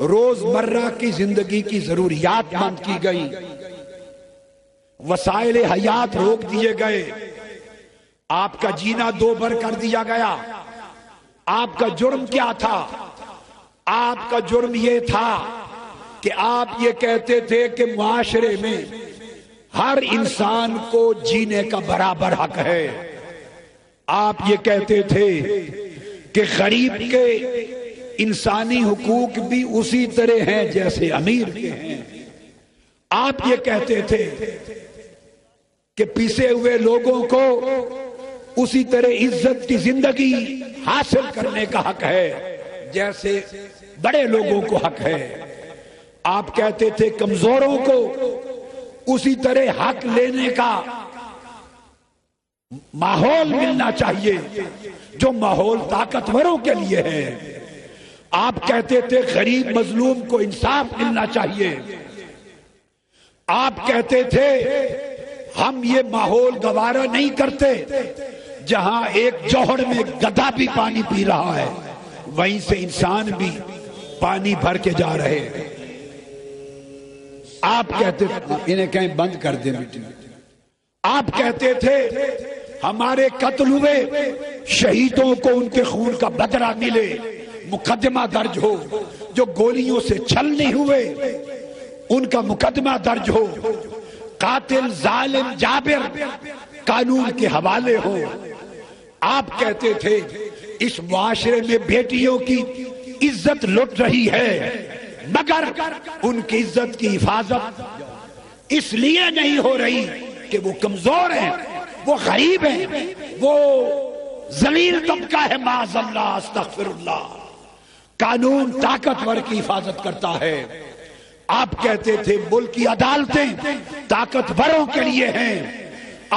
روزمرہ کی زندگی کی ضروریات بند کی گئی، وسائل حیات روک دیے گئے، آپ کا جینا دو بر کر دیا گیا۔ آپ کا جرم کیا تھا؟ آپ کا جرم یہ تھا کہ آپ یہ کہتے تھے کہ معاشرے میں ہر انسان کو جینے کا برابر حق ہے۔ آپ یہ کہتے تھے کہ غریب کے انسانی حقوق بھی اسی طرح ہیں جیسے امیر کے ہیں۔ آپ یہ کہتے تھے کہ پیسے ہوئے لوگوں کو اسی طرح عزت کی زندگی حاصل کرنے کا حق ہے جیسے بڑے لوگوں کو حق ہے۔ آپ کہتے تھے کمزوروں کو اسی طرح حق لینے کا ماحول ملنا چاہیے جو ماحول طاقتوروں کے لیے ہے۔ آپ کہتے تھے غریب مظلوم کو انصاف ملنا چاہیے۔ آپ کہتے تھے ہم یہ ماحول گوارا نہیں کرتے جہاں ایک جوہر میں گدھا بھی پانی پی رہا ہے وہیں سے انسان بھی پانی بھر کے جا رہے ہیں۔ آپ کہتے تھے انہیں کہیں بند کر دیں بیٹی۔ آپ کہتے تھے ہمارے قتل ہوئے شہیدوں کو ان کے خون کا بدلہ ملے، مقدمہ درج ہو، جو گولیوں سے چھل نہیں ہوئے ان کا مقدمہ درج ہو، قاتل ظالم جابر قانون کے حوالے ہو۔ آپ کہتے تھے اس معاشرے میں بیٹیوں کی عزت لٹ رہی ہے مگر ان کی عزت کی حفاظت اس لیے نہیں ہو رہی کہ وہ کمزور ہیں، وہ غریب ہیں، وہ ذلیل طبقہ ہے، معاذ اللہ استغفر اللہ۔ قانون طاقتور کی حفاظت کرتا ہے۔ آپ کہتے تھے ملک کی عدالتیں طاقتوروں کے لیے ہیں۔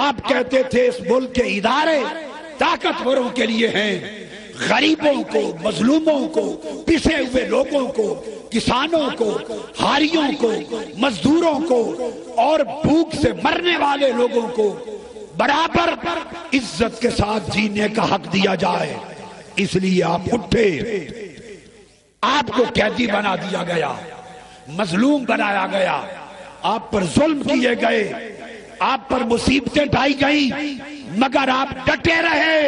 آپ کہتے تھے اس ملک کے ادارے طاقتوروں کے لیے ہیں، غریبوں کو، مظلوموں کو، پسے ہوئے لوگوں کو، کسانوں کو، ہاریوں کو، مزدوروں کو اور بھوک سے مرنے والے لوگوں کو برابر عزت کے ساتھ جینے کا حق دیا جائے۔ اس لیے آپ اٹھے، آپ کو قیدی بنا دیا گیا، مظلوم بنایا گیا، آپ پر ظلم کیے گئے، آپ پر مصیبتیں ڈھائی گئی مگر آپ ڈٹے رہے۔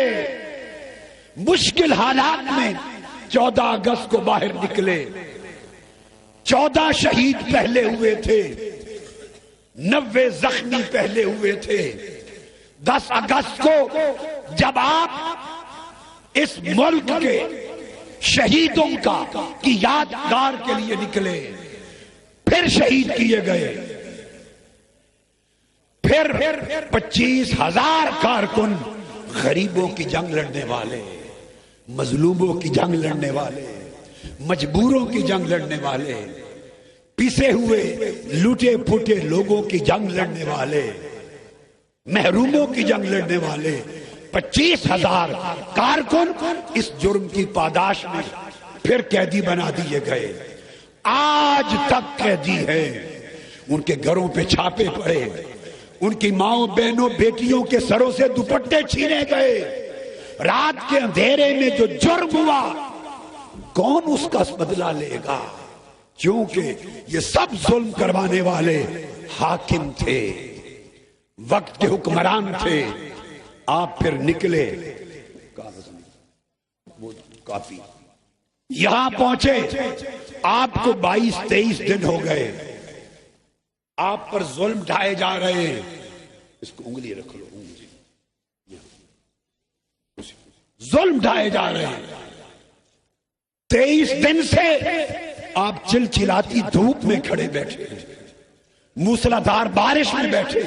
مشکل حالات میں 14 اگست کو باہر نکلے، 14 شہید پہلے ہوئے تھے، 90 زخمی پہلے ہوئے تھے۔ 10 اگست کو جب آپ اس ملک کے شہیدوں کی یادگار کے لیے نکلے، پھر شہید کیے گئے، پھر 25,000 کارکن غریبوں کی جنگ لڑنے والے، مظلوموں کی جنگ لڑنے والے، مجبوروں کی جنگ لڑنے والے، پسے ہوئے لوٹے پھوٹے لوگوں کی جنگ لڑنے والے، محروموں کی جنگ لڑنے والے 25,000 کارکن اس جرم کی پاداش میں پھر قیدی بنا دیے گئے۔ آج تک قیدی ہے، ان کے گھروں پہ چھاپے پڑے، ان کی ماؤں بہنوں بیٹیوں کے سروں سے دوپٹے چھینے گئے۔ رات کے اندھیرے میں جو جرم ہوا کون اس کا بدلہ لے گا؟ کیونکہ یہ سب ظلم کروانے والے حاکم تھے، وقت کے حکمران تھے۔ آپ پھر نکلے، کافی یہاں پہنچے، آپ کو 22-23 دن ہو گئے، آپ پر ظلم ڈھائے جا رہے ہیں۔ اس کو انگلی رکھ لو، ظلم ڈھائے جا رہے ہیں۔ 23 دن سے آپ چلچلاتی دھوپ میں کھڑے بیٹھے، موسلادھار بارش میں بیٹھے،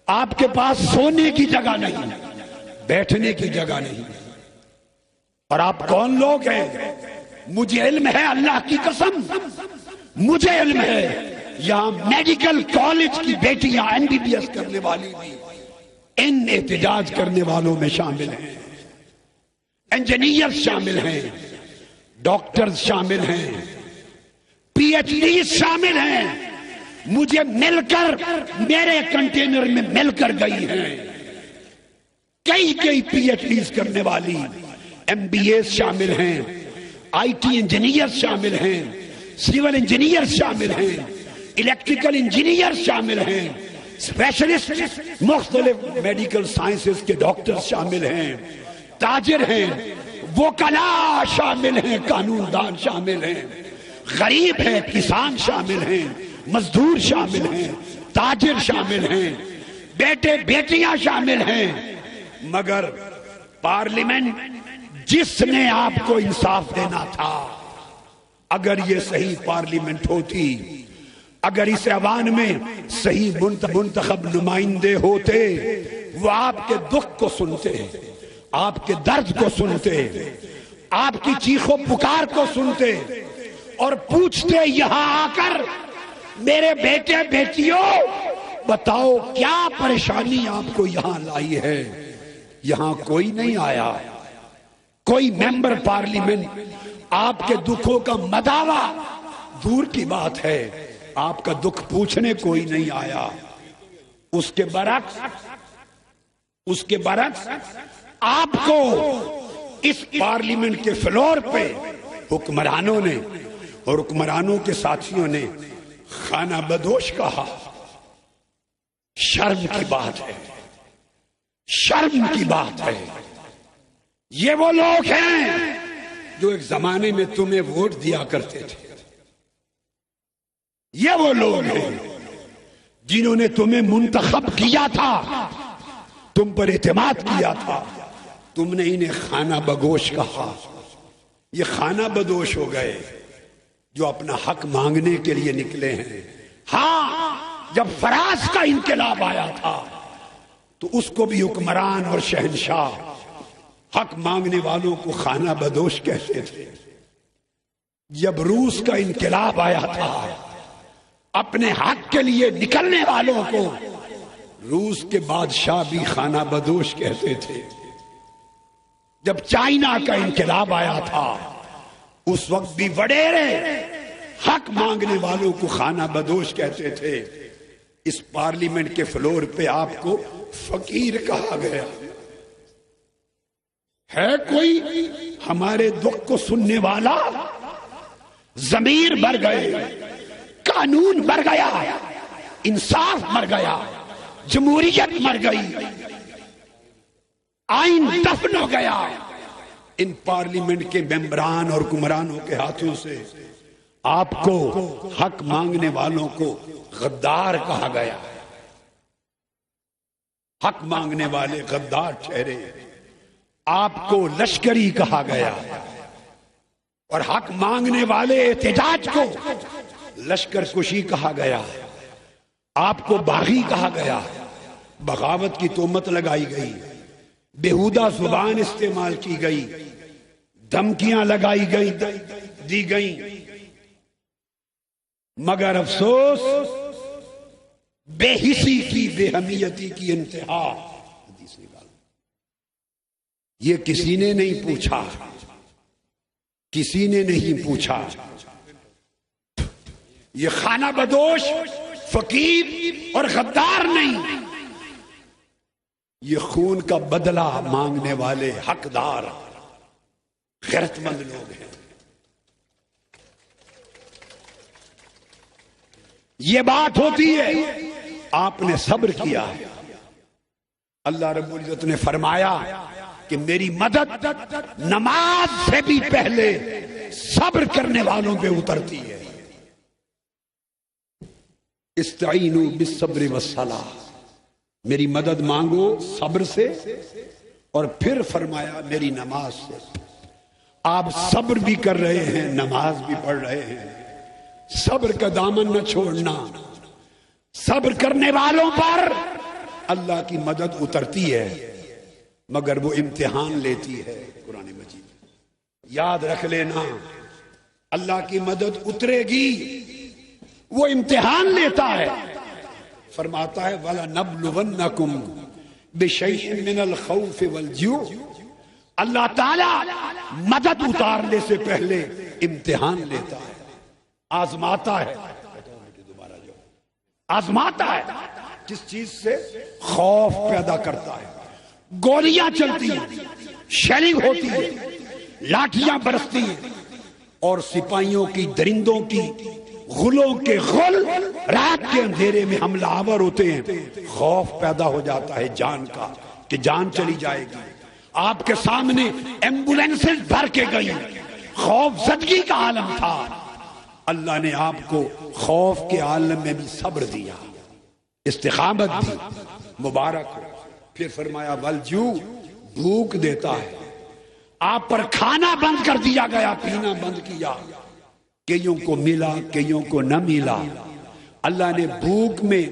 آپ کے پاس سونے کی جگہ نہیں، بیٹھنے کی جگہ نہیں۔ اور آپ کون لوگ ہیں؟ مجھے علم ہے، اللہ کی قسم مجھے علم ہے، یہاں میڈیکل کالج کی بیٹیاں MBBS کرنے والی بھی ان احتجاج کرنے والوں میں شامل ہیں، انجینئر شامل ہیں، ڈاکٹرز شامل ہیں، PhD شامل ہیں، مجھے مل کر میرے کنٹینر میں مل کر گئی ہیں۔ کئی PhDs کرنے والی MBAs شامل ہیں، IT انجینئر شامل ہیں، سول انجینئر شامل ہیں، الیکٹریکل انجینئر شامل ہیں، اسپیشلسٹ مختلف میڈیکل سائنسز کے ڈاکٹر شامل ہیں، تاجر ہیں، وکلاء شامل ہیں، قانون دان شامل ہیں، غریب ہیں، کسان شامل ہیں، مزدور شامل ہیں، تاجر شامل ہیں، بیٹے بیٹیاں شامل ہیں۔ مگر پارلیمنٹ جس نے آپ کو انصاف دینا تھا، اگر یہ صحیح پارلیمنٹ ہوتی، اگر اس ایوان میں صحیح منتخب نمائندے ہوتے، وہ آپ کے دکھ کو سنتے، آپ کے درد کو سنتے، آپ کی چیخ و پکار کو سنتے اور پوچھتے یہاں آ کر، میرے بیٹے بیٹیوں بتاؤ کیا پریشانی آپ کو یہاں لائی ہے؟ یہاں کوئی نہیں آیا، کوئی ممبر پارلیمنٹ آپ کے دکھوں کا مداوا دور کی بات ہے، آپ کا دکھ پوچھنے کوئی نہیں آیا۔ اس کے برعکس آپ کو اس پارلیمنٹ کے فلور پہ حکمرانوں نے اور حکمرانوں کے ساتھیوں نے خانہ بدوش کہا۔ شرم کی بات ہے، شرم کی بات ہے۔ یہ وہ لوگ ہیں جو ایک زمانے میں تمہیں ووٹ دیا کرتے تھے، یہ وہ لوگ ہیں جنہوں نے تمہیں منتخب کیا تھا، تم پر اعتماد کیا تھا، تم نے انہیں خانہ بدوش کہا۔ یہ خانہ بدوش ہو گئے جو اپنا حق مانگنے کے لیے نکلے ہیں۔ ہاں، جب فراز کا انقلاب آیا تھا تو اس کو بھی حکمران اور شہنشاہ حق مانگنے والوں کو خانہ بدوش کہتے تھے۔ جب روس کا انقلاب آیا تھا، اپنے حق کے لیے نکلنے والوں کو روس کے بادشاہ بھی خانہ بدوش کہتے تھے۔ جب چائنا کا انقلاب آیا تھا، اس وقت بھی وڈیرے حق مانگنے والوں کو خانہ بدوش کہتے تھے۔ اس پارلیمنٹ کے فلور پہ آپ کو فقیر کہا گیا۔ ہے کوئی ہمارے دکھ کو سننے والا؟ ضمیر مر گئے، قانون مر گیا، انصاف مر گیا، جمہوریت مر گئی، آئین دفن ہو گیا۔ ان پارلیمنٹ کے ممبران اور حکمرانوں کے ہاتھوں سے آپ کو حق مانگنے والوں کو غدار کہا گیا۔ حق مانگنے والے غدار ٹھہرے، آپ کو لشکری کہا گیا، اور حق مانگنے والے احتجاج کو لشکر کشی کہا گیا۔ آپ کو باغی کہا گیا، بغاوت کی تہمت لگائی گئی، بیہودہ زبان استعمال کی گئی، دھمکیاں لگائی گئی، دی گئیں۔ مگر افسوس، بے حسی کی، بے حمیتی کی انتہا۔ یہ کسی نے نہیں پوچھا، کسی نے نہیں پوچھا۔ یہ خانہ بدوش، فقیر اور غدار نہیں، یہ خون کا بدلہ مانگنے والے حقدار غیرت مند لوگ ہیں۔ یہ بات ہوتی ہے، آپ نے صبر کیا ہے۔ اللہ رب العزت نے فرمایا کہ میری مدد نماز سے بھی پہلے صبر کرنے والوں پہ اترتی ہے۔ استعینوا بالصبر والصلاۃ، میری مدد مانگو صبر سے، اور پھر فرمایا میری نماز سے۔ آپ صبر بھی کر رہے ہیں، نماز بھی پڑھ رہے ہیں۔ صبر کا دامن نہ چھوڑنا، صبر کرنے والوں پر اللہ کی مدد اترتی ہے، مگر وہ امتحان لیتی ہے۔ قرآن مجید یاد رکھ لینا، اللہ کی مدد اترے گی، وہ امتحان لیتا ہے۔ فرماتا ہے وَلَنَبْلُوَنَّكُمْ بِشَيْءٍ مِّنَ الْخَوْفِ وَالْجُوعِ، اللہ تعالی مدد اتارنے سے پہلے امتحان لیتا ہے، آزماتا ہے، آزماتا ہے۔ جس چیز سے خوف پیدا کرتا ہے، گولیاں چلتی ہیں، شیلنگ ہوتی ہے، لاٹھیاں برستی ہیں، اور سپاہیوں کی، درندوں کی، غلوں کے غل رات کے اندھیرے میں حملہ آور ہوتے ہیں، خوف پیدا ہو جاتا ہے جان کا کہ جان چلی جائے گی. آپ کے سامنے ایمبولینسز بھر کے گئی، خوف زدگی کا عالم تھا. اللہ نے آپ کو خوف کے عالم میں بھی صبر دیا، استقامت دی، مبارک ہو. پھر فرمایا والجو، بھوک دیتا ہے. آپ پر کھانا بند کر دیا گیا، پینا بند کیا. کئیوں کو ملا، کئیوں کو نہ ملا. اللہ نے بھوک میں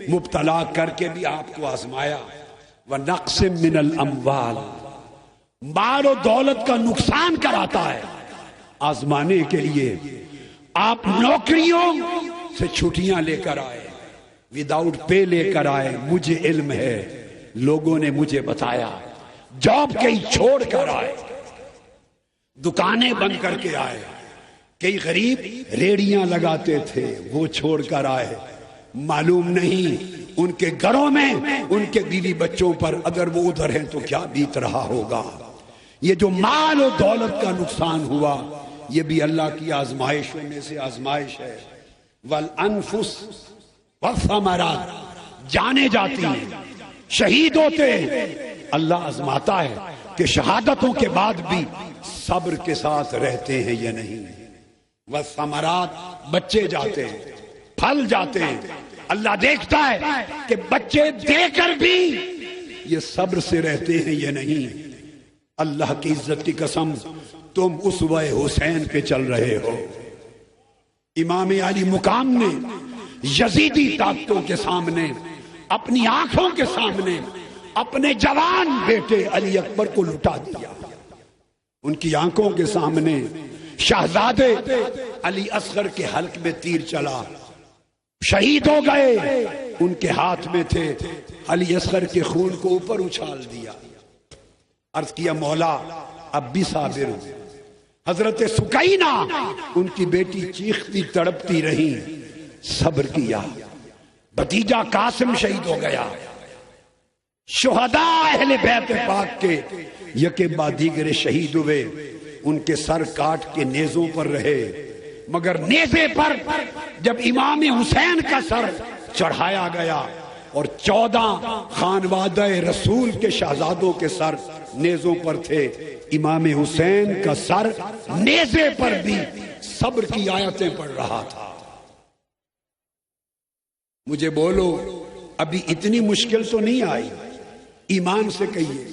مبتلا کر کے بھی آپ کو آزمایا. وَنَقْسٍ مِّنَ الْأَمْوَالِ، مال و دولت کا نقصان کراتا ہے آزمانے کے لیے. آپ نوکریوں سے چھٹیاں لے کر آئے، وداؤٹ پے لے کر آئے. مجھے علم ہے، لوگوں نے مجھے بتایا. جاب کئی چھوڑ کر آئے، دکانیں بند کر کے آئے. کئی غریب ریڑیاں لگاتے تھے، وہ چھوڑ کر آئے. معلوم نہیں ان کے گھروں میں ان کے بیوی بچوں پر اگر وہ ادھر ہیں تو کیا بیت رہا ہوگا. یہ جو مال و دولت کا نقصان ہوا، یہ بھی اللہ کی آزمائشوں میں سے آزمائش ہے. والانفس والثمرات، جانے جاتی ہیں، شہید ہوتے ہیں. اللہ آزماتا ہے کہ شہادتوں کے بعد بھی صبر کے ساتھ رہتے ہیں یا نہیں. والثمرات، بچے جاتے ہیں، پھل جاتے ہیں. اللہ دیکھتا ہے کہ بچے دے کر بھی یہ صبر سے رہتے ہیں یا نہیں. اللہ کی عزت کی قسم، تم اسوہ حسین پہ چل رہے ہو. امام علی مقام نے یزیدی طاقتوں کے سامنے، اپنی آنکھوں کے سامنے اپنے جوان بیٹے علی اکبر کو لٹا دیا. ان کی آنکھوں کے سامنے شہزادے علی اصغر کے حلق میں تیر چلا، شہید ہو گئے. ان کے ہاتھ میں تھے، علی اصغر کے خون کو اوپر اچھال دیا. عرض کیا مولا اب بھی صابر ہوں. حضرت سکینہ ان کی بیٹی چیختی تڑپتی رہی، صبر کیا. بھتیجا قاسم شہید ہو گیا. شہداء اہل بیت پاک کے یکے بعد دیگرے شہید ہوئے. ان کے سر کاٹ کے نیزوں پر رہے، مگر نیزے پر جب امام حسین کا سر چڑھایا گیا اور 14 خانوادہ رسول کے شہزادوں کے سر نیزوں پر تھے، امام حسین کا سر نیزے پر بھی صبر کی آیتیں پڑھ رہا تھا. مجھے بولو ابھی اتنی مشکل تو نہیں آئی؟ ایمان سے کہیے،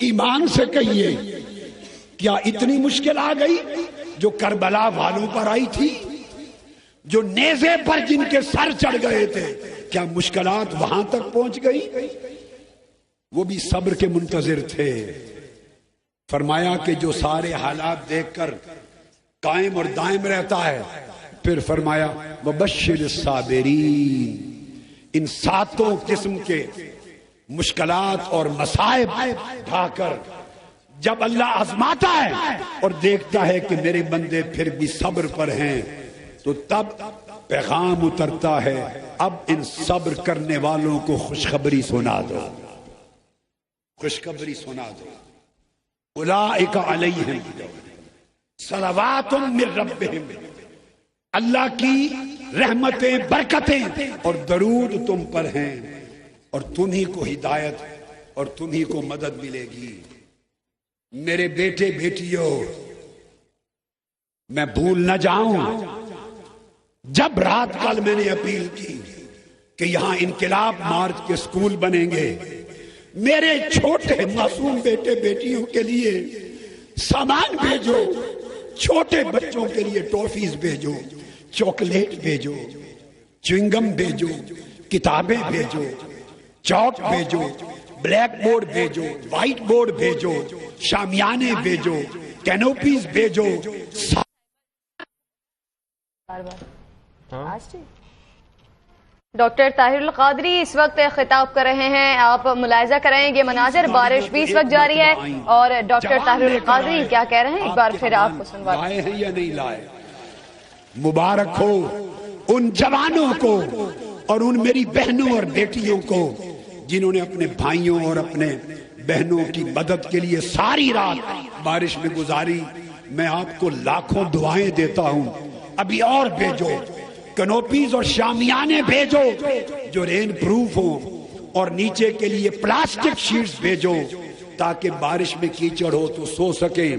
ایمان سے کہیے، کیا اتنی مشکل آ گئی جو کربلا والوں پر آئی تھی؟ جو نیزے پر جن کے سر چڑھ گئے تھے، کیا مشکلات وہاں تک پہنچ گئی؟ وہ بھی صبر کے منتظر تھے. فرمایا کہ جو سارے حالات دیکھ کر قائم اور دائم رہتا ہے. پھر فرمایا وبشر الصابرین، ان 7 قسم کے مشکلات اور مصائب ڈھا کر جب اللہ آزماتا ہے اور دیکھتا ہے کہ میرے بندے پھر بھی صبر پر ہیں، تو تب پیغام اترتا ہے اب ان صبر کرنے والوں کو خوشخبری سنا دو، خوشخبری سنا دو. اولئک علیہم صلوات من ربہم، اللہ کی رحمتیں، برکتیں اور درود تم پر ہیں، اور تمہیں کو ہدایت اور تمہیں کو مدد ملے گی. میرے بیٹے بیٹیوں، میں بھول نہ جاؤں جب رات کل میں نے اپیل کی کہ یہاں انقلاب مارچ کے سکول بنیں گے، میرے چھوٹے معصوم بیٹے بیٹیوں کے لیے سامان بھیجو، چھوٹے بچوں کے لیے ٹافیز بھیجو، چاکلیٹ بھیجو، چوئنگم بھیجو، کتابیں بھیجو، چاک بھیجو، بلیک بورڈ بھیجو، وائٹ بورڈ بھیجو، شامیانے بھیجو، کینوپیز بھیجو. ڈاکٹر طاہر القادری اس وقت خطاب کر رہے ہیں. آپ ملاحظہ کریں یہ مناظر، بارش بھی اس وقت جاری ہے، اور ڈاکٹر طاہر القادری کیا کہہ رہے ہیں ایک بار پھر آپ کو سنوا. لائے ہیں یا نہیں لائے؟ مبارک ہو ان جوانوں کو اور ان میری بہنوں اور بیٹیوں کو جنہوں نے اپنے بھائیوں اور اپنے بہنوں کی مدد کے لیے ساری رات بارش میں گزاری. میں آپ کو لاکھوں دعائیں دیتا ہوں، ابھی اور بھیجو، کنوپیز اور شامیانے بھیجو جو رین پروف ہوں، اور نیچے کے لیے پلاسٹک شیٹس بھیجو تاکہ بارش میں کیچڑ ہو تو سو سکیں،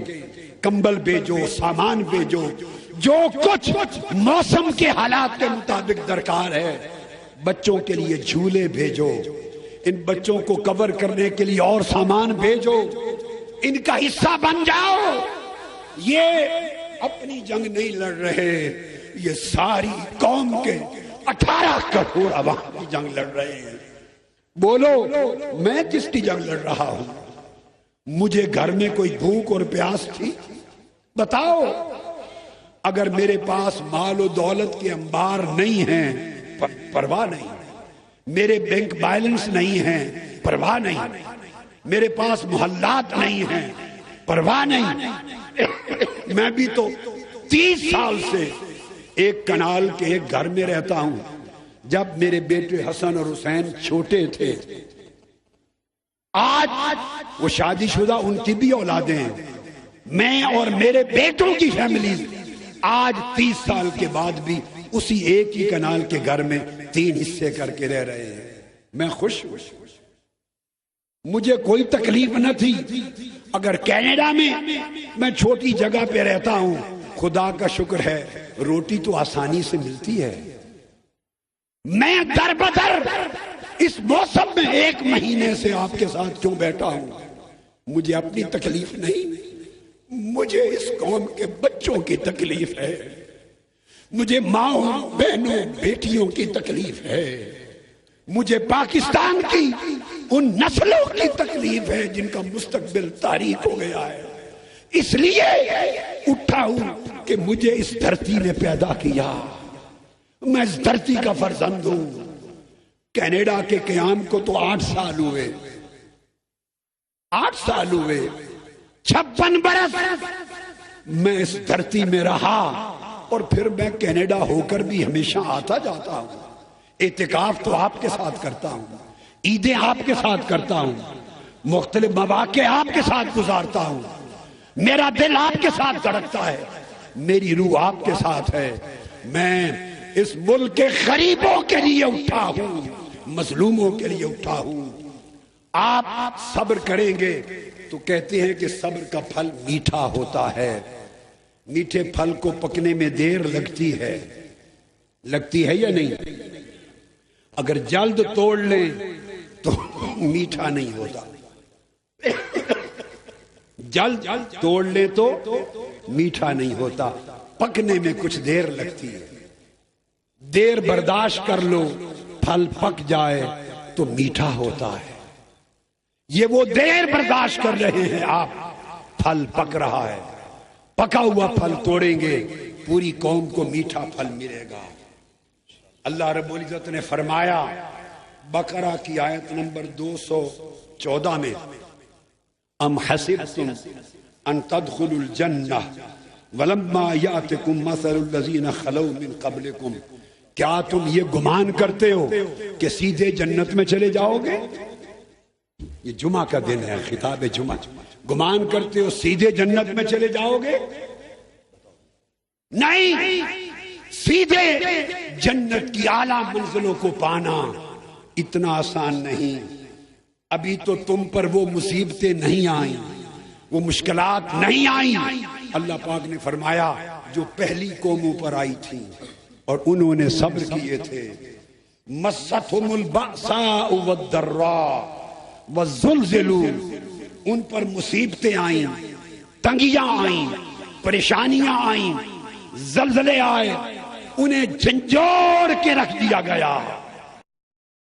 کمبل بھیجو، سامان بھیجو، جو کچھ موسم کے حالات کے مطابق درکار ہے۔ بچوں کے لیے جھولے بھیجو، ان بچوں کو کور کرنے کے لیے اور سامان بھیجو، ان کا حصہ بن جاؤ۔ یہ اپنی جنگ نہیں لڑ رہے، یہ ساری قوم کے 18 کروڑ عوام کی جنگ لڑ رہے ہیں۔ بولو میں کس کی جنگ لڑ رہا ہوں؟ مجھے گھر میں کوئی بھوک اور پیاس تھی؟ بتاؤ۔ اگر میرے پاس مال و دولت کے انبار نہیں ہیں، پرواہ نہیں، میرے بینک بیلنس نہیں ہیں، پرواہ نہیں، میرے پاس محلات نہیں ہیں، پرواہ نہیں، میں بھی تو 30 سال سے ایک کنال کے ایک گھر میں رہتا ہوں۔ جب میرے بیٹے حسن اور حسین چھوٹے تھے، آج وہ شادی شدہ، ان کی بھی اولادیں ہیں، میں اور میرے بیٹوں کی فیملیز آج 30 سال کے بعد بھی اسی ایک ہی کنال کے گھر میں 3 حصے کر کے رہ رہے ہیں۔ میں خوش ہوں، مجھے کوئی تکلیف نہ تھی۔ اگر کینیڈا میں چھوٹی جگہ پہ رہتا ہوں، خدا کا شکر ہے روٹی تو آسانی سے ملتی ہے۔ میں در بدر اس موسم میں 1 مہینے سے آپ کے ساتھ کیوں بیٹھا ہوں؟ مجھے اپنی تکلیف نہیں، مجھے اس قوم کے بچوں کی تکلیف ہے، مجھے ماؤں بہنوں بیٹیوں کی تکلیف ہے، مجھے پاکستان کی ان نسلوں کی تکلیف ہے جن کا مستقبل تاریک ہو گیا ہے۔ اس لیے اٹھا ہوں کہ مجھے اس دھرتی نے پیدا کیا، میں اس دھرتی کا فرزند ہوں۔ کینیڈا کے قیام کو تو 8 سال ہوئے، 8 سال ہوئے، 56 برس میں اس دھرتی میں رہا، اور پھر میں کینیڈا ہو کر بھی ہمیشہ آتا جاتا ہوں۔ اعتکاف تو آپ کے ساتھ کرتا ہوں، عیدیں آپ کے ساتھ کرتا ہوں، مختلف مواقع آپ کے ساتھ گزارتا ہوں، میرا دل آپ کے ساتھ دھڑکتا ہے، میری روح آپ کے ساتھ ہے۔ میں اس ملک کے غریبوں کے لیے اٹھا ہوں، مظلوموں کے لیے اٹھا ہوں۔ آپ صبر کریں گے تو کہتے ہیں کہ صبر کا پھل میٹھا ہوتا ہے۔ میٹھے پھل کو پکنے میں دیر لگتی ہے یا نہیں؟ اگر جلد توڑ لیں تو میٹھا نہیں ہوتا، جلد توڑ لیں تو میٹھا نہیں ہوتا، پکنے میں کچھ دیر لگتی ہے۔ دیر برداشت کر لو، پھل پک جائے تو میٹھا ہوتا ہے۔ یہ وہ دیر برداشت کر رہے ہیں آپ، پھل پک رہا ہے، پکا ہوا پھل توڑیں گے پوری قوم کو میٹھا پھل ملے گا۔ اللہ رب العزت نے فرمایا بقرہ کی آیت نمبر 214 میں، ام حسبتم ان تدخلوا الجنہ ولما یاتکم مثل الذین خلوا من قبلکم، کیا تم یہ گمان کرتے ہو کہ سیدھے جنت میں چلے جاؤ گے؟ یہ جمعہ کا دن ہے، خطاب جمعہ۔ گمان کرتے ہو سیدھے جنت میں چلے جاؤ گے؟ نہیں، سیدھے جنت کی اعلیٰ منزلوں کو پانا اتنا آسان نہیں۔ ابھی تو تم پر وہ مصیبتیں نہیں آئیں، وہ مشکلات نہیں آئیں۔ اللہ پاک نے فرمایا جو پہلی قوموں پر آئی تھی اور انہوں نے صبر کیے تھے، مستہم البأساء والضراء والزلزلوا، ان پر مصیبتیں آئیں، تنگیاں آئیں، پریشانیاں آئیں، زلزلے آئے، انہیں جھنجھوڑ کے رکھ دیا گیا۔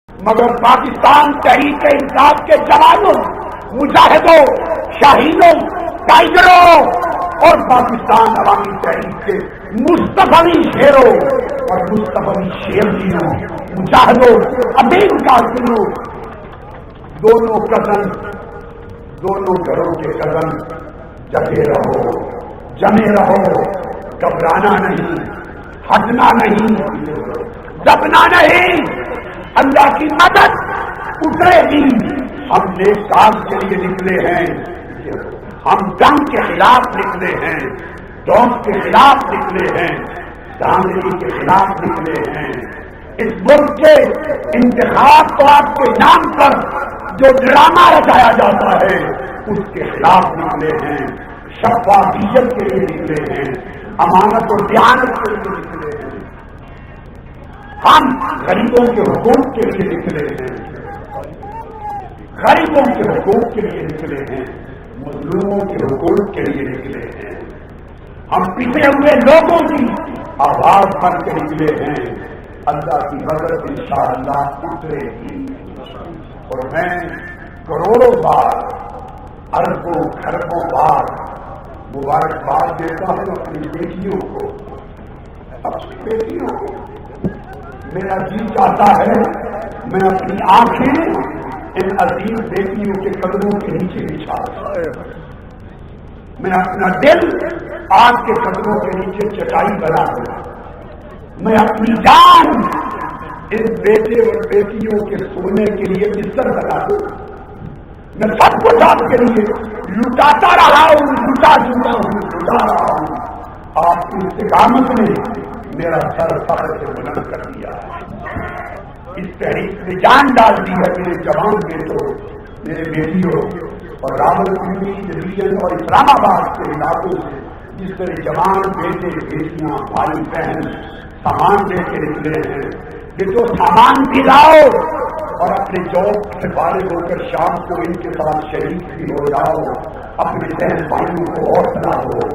مگر پاکستان تحریک انصاف کے جوانوں، مجاہدوں، شاہینوں، ٹائیگروں اور پاکستان عوامی تحریک کے مصطفی شیروں اور مصطفی شیرزیوں، مجاہدوں، امین قاسموں، دونوں کزن، دونوں گھروں کے کزن، جگے رہو، جمے رہو، گھبرانا نہیں، ہٹنا نہیں، دبنا نہیں، اللہ کی مدد اترے گی۔ ہم نیک کام کے لیے نکلے ہیں، ہم جنگ کے خلاف نکلے ہیں، ڈوم کے خلاف نکلے ہیں، دھاندلی کے خلاف نکلے ہیں. اس ملک کے انتخاب کے نام پر جو ڈرامہ رچایا جاتا ہے اس کے خلاف نکلے ہیں، شفافیت کے لیے نکلے ہیں، امانت و دیانت کے لیے نکلے ہیں. ہم غریبوں کے حقوق کے لیے نکلے ہیں، غریبوں کے حقوق کے لیے نکلے ہیں، مظلوموں کے حقوق کے لیے نکلے ہیں. ہم پچھڑے ہوئے لوگوں کی آواز بن کے نکلے ہیں. اللہ کی مدد انشاءاللہ اترے گی. اور میں کروڑوں بار، اربوں خربوں بار مبارکباد دیتا ہوں اپنی بیٹیوں کو. میرا جی چاہتا ہے میں اپنی آنکھیں ان عظیم بیٹیوں کے قدموں کے نیچے بچھا دوں، میں اپنا دل آگ کے قدموں کے نیچے چٹائی بنا دوں، میں اپنی جان ان بیٹے اور بیٹیوں کے سونے کے لیے بستر بنا دوں. میں سب کچھ آپ کے لیے لٹاتا رہا ہوں، لٹا چکا ہوں، لٹا رہا ہوں. آپ کی استقامت نے میرا سر فخر سے بلند کر دیا ہے. اس تحریک نے جان ڈال دی ہے میرے جوان بیٹوں، میرے بیٹیوں. اور راولپنڈی ڈویژن اور اسلام آباد کے علاقوں سے جس طرح جوان بیٹے بیٹیاں بھائی بہن سامان لے کے نکلے ہیں، یہ تو سامان بھی لاؤ اور اپنے جاب سے فارغ ہو کر شام کو ان کے ساتھ شریک بھی ہو جاؤ. اپنے بہن بھائیوں کو حوصلہ دو،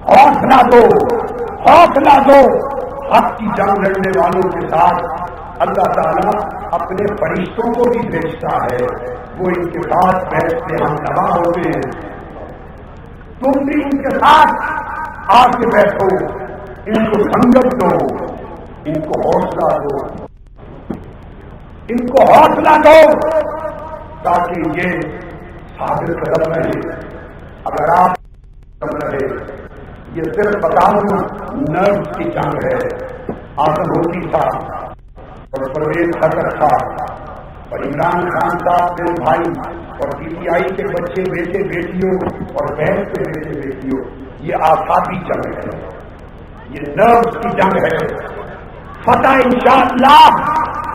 حوصلہ دو، حوصلہ دو. حق کی جنگ لڑنے والوں کے ساتھ اللہ تعالیٰ اپنے فرشتوں کو بھی بھیجتا ہے، وہ ان کے ساتھ بیٹھتے ہم تباہ ہوتے ہیں. تم بھی ان کے ساتھ آ کے بیٹھو، ان کو سنگت دو، ان کو حوصلہ دو، ان کو حوصلہ دو تاکہ یہ ثابت قدم رہے. اگر آپ قدم رہے، یہ صرف بتا دوں نرس کی جنگ ہے. آزم ہوتی تھا اور پرویز خطر تھا اور عمران خان صاحب کے بھائی اور پی ٹی آئی کے بچے بیٹے بیٹیوں اور بہن کے بیٹے بیٹیوں، یہ آفاقی جنگ ہے، یہ نرس کی جنگ ہے. فتح انشاءاللہ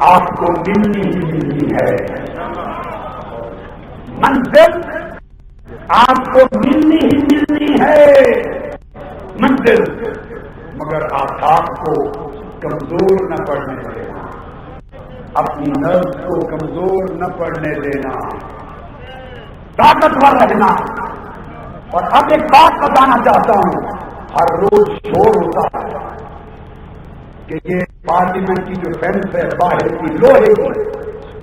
آپ کو ملنی ہی ملنی ہے، منزل آپ کو ملنی ہی ملنی ہے، منزل. مگر آفاق کو کمزور نہ پڑنے دینا، اپنی نفس کو کمزور نہ پڑنے دینا، طاقتور رہنا. اور اب ایک بات بتانا چاہتا ہوں، ہر روز شور ہوتا ہے کہ یہ پارلیمنٹ کی جو فینس ہے باہر کی لوہے کی،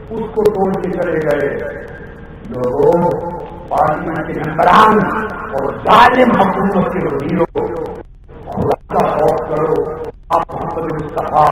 اس کو توڑ کے چلے گئے. لوگوں، پارلیمنٹ کے ممبران اور ظالم حکومت کے وزیروں، خدا کا خوف کرو. آپ محمد مصطفیٰ